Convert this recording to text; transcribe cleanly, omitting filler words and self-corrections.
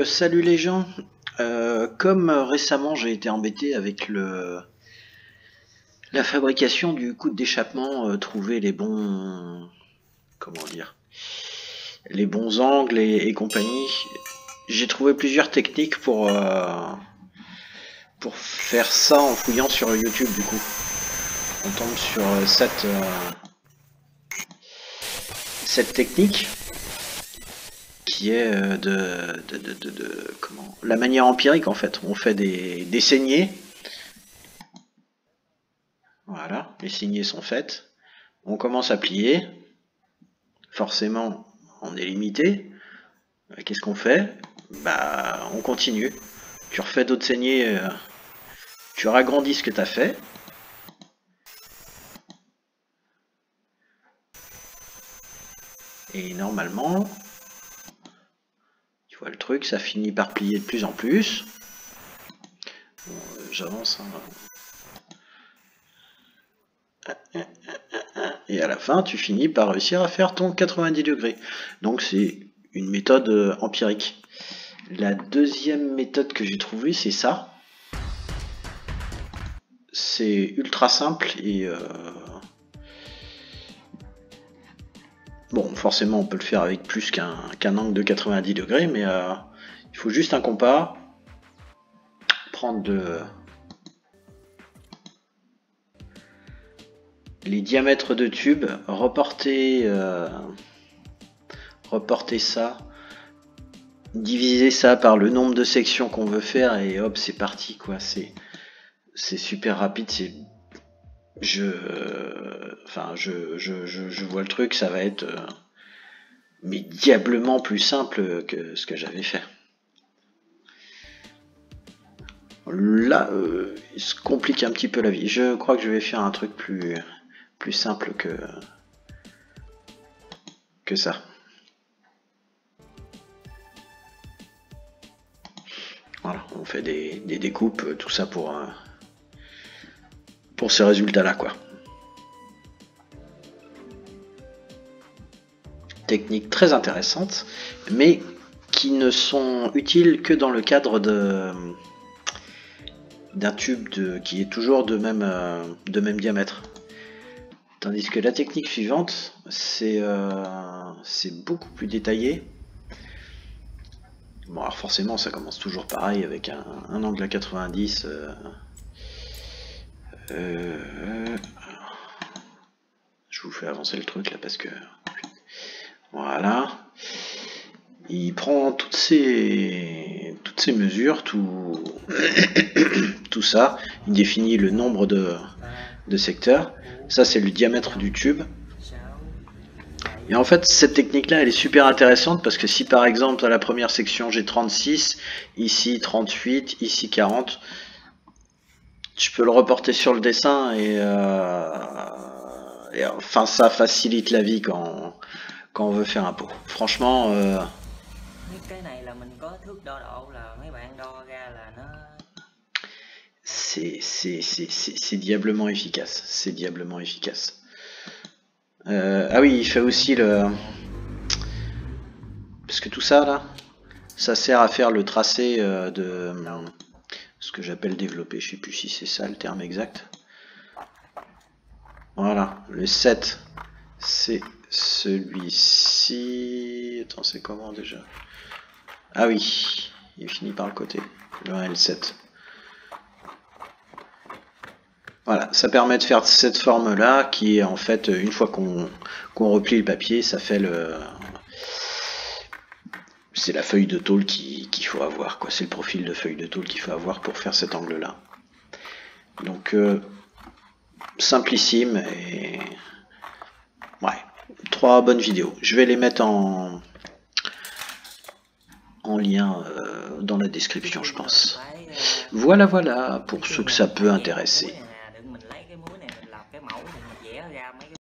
Salut les gens. Comme récemment j'ai été embêté avec la fabrication du coude d'échappement, trouver les bons, comment dire, les bons angles et compagnie, j'ai trouvé plusieurs techniques pour faire ça en fouillant sur YouTube. Du coup, on tombe sur cette technique qui est comment, la manière empirique en fait. On fait des saignées. Voilà, les saignées sont faites. On commence à plier. Forcément, on est limité. Qu'est-ce qu'on fait? Bah, on continue. Tu refais d'autres saignées. Tu ragrandis ce que tu as fait. Et normalement, tu vois le truc, ça finit par plier de plus en plus. Bon, j'avance. Et à la fin, tu finis par réussir à faire ton 90 degrés. Donc c'est une méthode empirique. La deuxième méthode que j'ai trouvée, c'est ça. C'est ultra simple et bon, forcément, on peut le faire avec plus qu'un angle de 90 degrés, mais il faut juste un compas, prendre les diamètres de tubes, reporter ça, diviser ça par le nombre de sections qu'on veut faire et hop, c'est parti quoi. C'est super rapide. Je vois le truc, ça va être mais diablement plus simple que ce que j'avais fait. Là, il se complique un petit peu la vie. Je crois que je vais faire un truc plus simple que ça. Voilà, on fait des découpes, tout ça pour ce résultat-là, quoi. Techniques très intéressantes, mais qui ne sont utiles que dans le cadre d'un tube qui est toujours de même diamètre. Tandis que la technique suivante, c'est beaucoup plus détaillé. Bon, alors forcément, ça commence toujours pareil avec un angle à 90. Je vous fais avancer le truc là parce que voilà. Il prend toutes ces mesures, tout ça. Il définit le nombre de secteurs. Ça, c'est le diamètre du tube. Et en fait, cette technique-là, elle est super intéressante parce que si par exemple à la première section j'ai 36, ici 38, ici 40, je peux le reporter sur le dessin et enfin ça facilite la vie quand on veut faire un pot. Franchement, c'est diablement efficace. C'est diablement efficace. Ah oui, il fait aussi parce que tout ça là, ça sert à faire le tracé de ce que j'appelle développer. Je sais plus si c'est ça le terme exact. Voilà, le 7, c'est celui-ci. Attends, c'est comment déjà? Ah oui, il finit par le côté. Le 1 et le 7. Voilà, ça permet de faire cette forme-là qui est en fait, une fois qu'on replie le papier, ça fait c'est la feuille de tôle qu'il faut avoir, quoi. C'est le profil de feuille de tôle qu'il faut avoir pour faire cet angle-là. Donc, simplissime et ouais, 3 bonnes vidéos. Je vais les mettre en lien dans la description, je pense. Voilà, pour ceux que ça peut intéresser.